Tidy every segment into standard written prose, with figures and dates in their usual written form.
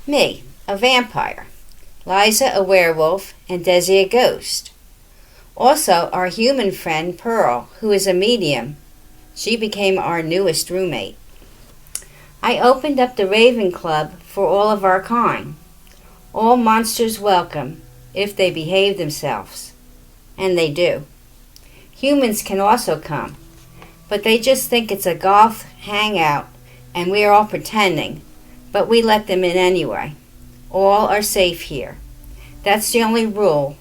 Me, a vampire, Liza a werewolf, and Desi a ghost. Also, our human friend Pearl, who is a medium. She became our newest roommate. I opened up the Raven Club for all of our kind. All monsters welcome, if they behave themselves. And they do. Humans can also come, but they just think it's a golf hangout and we are all pretending, but we let them in anyway. All are safe here. That's the only rule.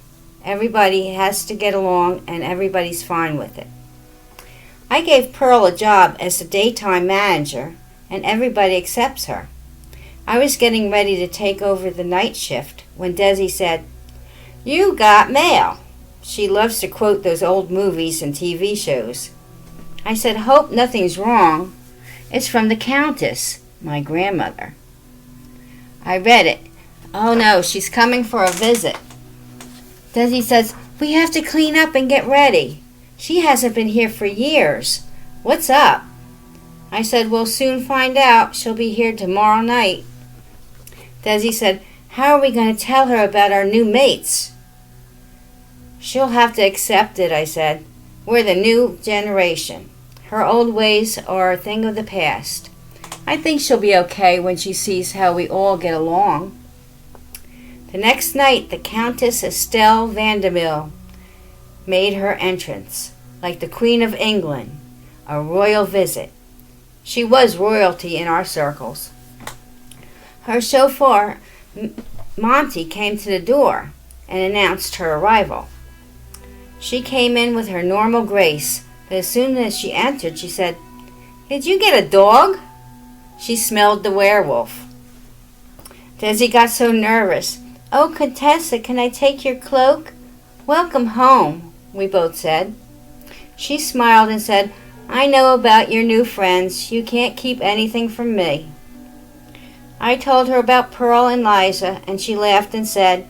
Everybody has to get along and everybody's fine with it. I gave Pearl a job as the daytime manager and everybody accepts her. I was getting ready to take over the night shift when Desi said, "You got mail." She loves to quote those old movies and TV shows. I said, "Hope nothing's wrong. It's from the Countess, my grandmother." I read it. Oh no, she's coming for a visit. Desi says, "We have to clean up and get ready. She hasn't been here for years. What's up?" I said, "We'll soon find out. She'll be here tomorrow night." Desi said, "How are we going to tell her about our new mates?" "She'll have to accept it," I said. "We're the new generation. Her old ways are a thing of the past. I think she'll be okay when she sees how we all get along." The next night, the Countess Estelle Vanderbilt made her entrance, like the Queen of England, a royal visit. She was royalty in our circles. Her chauffeur, Monty, came to the door and announced her arrival. She came in with her normal grace, but as soon as she entered, she said, "Did you get a dog?" She smelled the werewolf. Desi got so nervous. "Oh, Contessa, can I take your cloak?" "Welcome home," we both said. She smiled and said, "I know about your new friends. You can't keep anything from me." I told her about Pearl and Liza, and she laughed and said,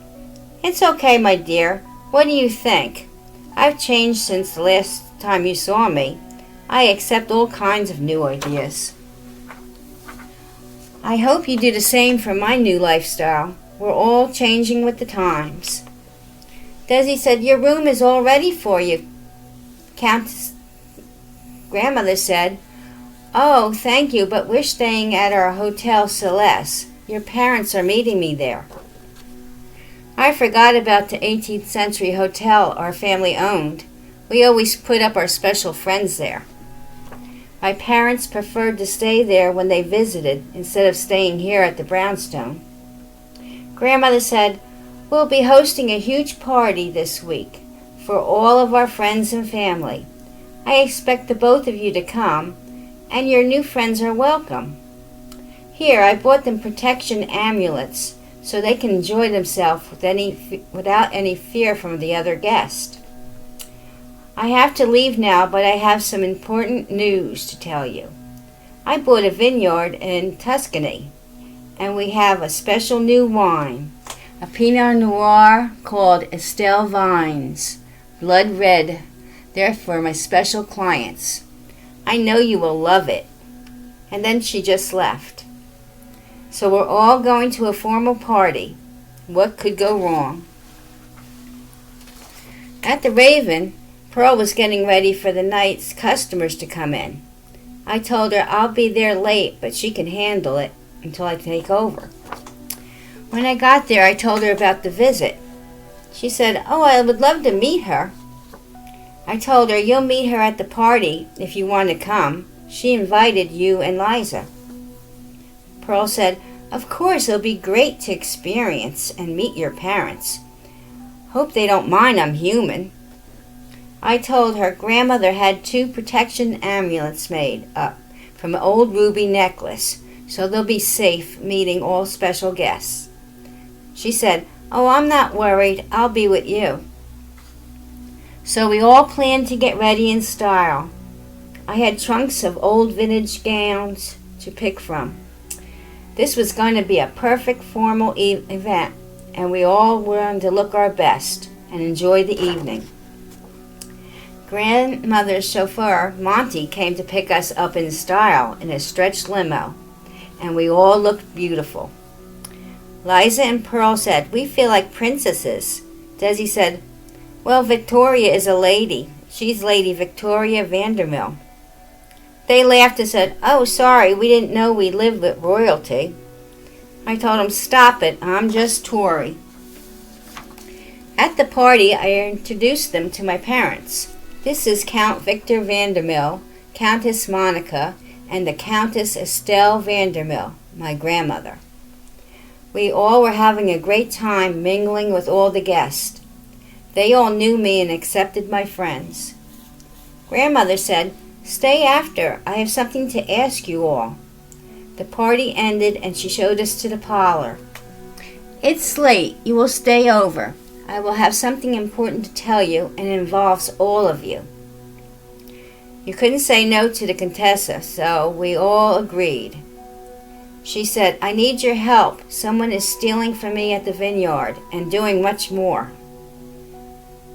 "It's okay, my dear. What do you think? I've changed since the last time you saw me. I accept all kinds of new ideas." I hope you do the same for my new lifestyle. We're all changing with the times. Desi said, "Your room is all ready for you." Countess Grandmother said, "Oh, thank you, but we're staying at our Hotel Celeste. Your parents are meeting me there." I forgot about the 18th century hotel our family owned. We always put up our special friends there. My parents preferred to stay there when they visited instead of staying here at the brownstone. Grandmother said, "We'll be hosting a huge party this week for all of our friends and family. I expect the both of you to come, and your new friends are welcome. Here, I bought them protection amulets so they can enjoy themselves without any fear from the other guest. I have to leave now, but I have some important news to tell you. I bought a vineyard in Tuscany, and we have a special new wine, a Pinot Noir called Estelle Vines, blood red. They're for my special clients. I know you will love it." And then she just left. So we're all going to a formal party. What could go wrong? At the Raven, Pearl was getting ready for the night's customers to come in. I told her I'll be there late, but she can handle it until I take over. When I got there, I told her about the visit. She said, "Oh, I would love to meet her." I told her, "You'll meet her at the party if you want to come. She invited you and Liza." Pearl said, "Of course, it'll be great to experience and meet your parents. Hope they don't mind I'm human." I told her Grandmother had 2 protection amulets made up from an old ruby necklace, so they'll be safe meeting all special guests. She said, "Oh, I'm not worried. I'll be with you." So we all planned to get ready in style. I had trunks of old vintage gowns to pick from. This was going to be a perfect formal event, and we all wanted to look our best and enjoy the evening. Grandmother's chauffeur, Monty, came to pick us up in style in a stretched limo, and we all looked beautiful. Liza and Pearl said, "We feel like princesses." Desi said, "Well, Victoria is a lady. She's Lady Victoria Vandermill." They laughed and said, "Oh, sorry, we didn't know we lived with royalty." I told them, "Stop it, I'm just Tory." At the party, I introduced them to my parents. This is Count Victor Vandermill, Countess Monica, and the Countess Estelle Vandermill, my grandmother. We all were having a great time mingling with all the guests. They all knew me and accepted my friends. Grandmother said, "Stay after. I have something to ask you all." The party ended and she showed us to the parlor. "It's late. You will stay over. I will have something important to tell you, and it involves all of you." You couldn't say no to the Contessa, so we all agreed. She said, "I need your help. Someone is stealing from me at the vineyard and doing much more.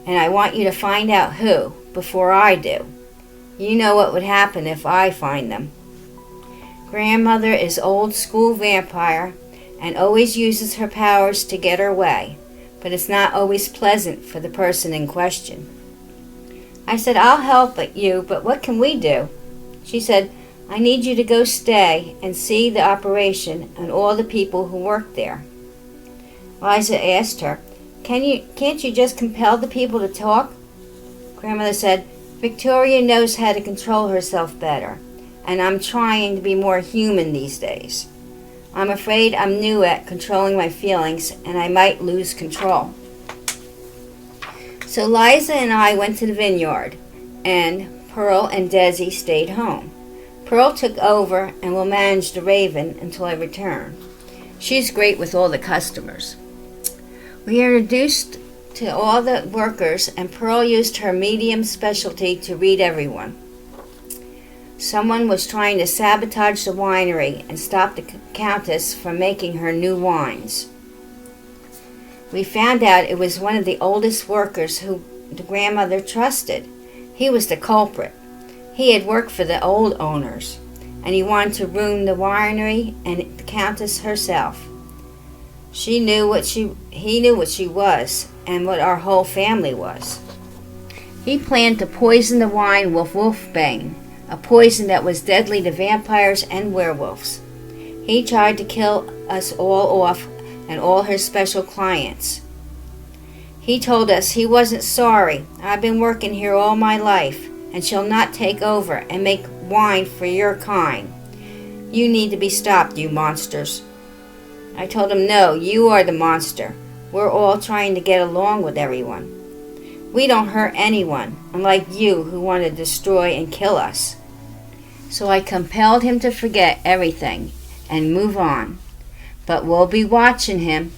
And I want you to find out who, before I do. You know what would happen if I find them." Grandmother is old school vampire and always uses her powers to get her way, but it's not always pleasant for the person in question. I said, "I'll help you, but what can we do?" She said, "I need you to go stay and see the operation and all the people who work there." Liza asked her, Can't you just compel the people to talk?" Grandmother said, "Victoria knows how to control herself better, and I'm trying to be more human these days. I'm afraid I'm new at controlling my feelings, and I might lose control." So Liza and I went to the vineyard, and Pearl and Desi stayed home. Pearl took over and will manage the Raven until I return. She's great with all the customers. We introduced to all the workers, and Pearl used her medium specialty to read everyone. Someone was trying to sabotage the winery and stop the Countess from making her new wines. We found out it was one of the oldest workers who the grandmother trusted. He was the culprit. He had worked for the old owners, and he wanted to ruin the winery and the Countess herself. He knew what she was and what our whole family was. He planned to poison the wine with wolfbane, a poison that was deadly to vampires and werewolves. He tried to kill us all off and all her special clients. He told us he wasn't sorry. "I've been working here all my life and shall not take over and make wine for your kind. You need to be stopped, you monsters." I told him, "No, you are the monster. We're all trying to get along with everyone. We don't hurt anyone, unlike you who want to destroy and kill us." So I compelled him to forget everything and move on. But we'll be watching him.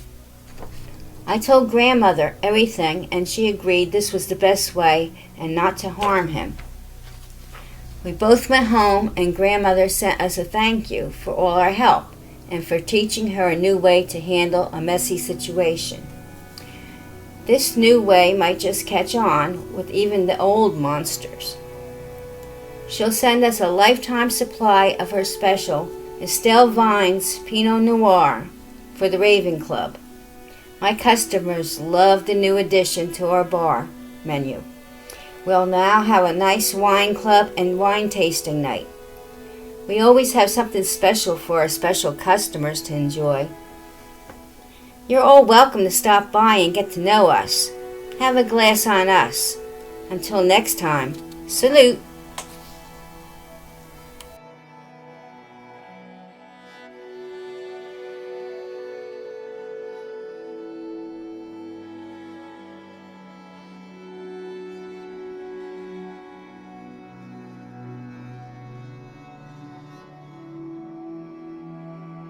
I told Grandmother everything, and she agreed this was the best way and not to harm him. We both went home, and Grandmother sent us a thank you for all our help and for teaching her a new way to handle a messy situation. This new way might just catch on with even the old monsters. She'll send us a lifetime supply of her special Estelle Vine's Pinot Noir for the Raven Club. My customers love the new addition to our bar menu. We'll now have a nice wine club and wine tasting night. We always have something special for our special customers to enjoy. You're all welcome to stop by and get to know us. Have a glass on us. Until next time, salute.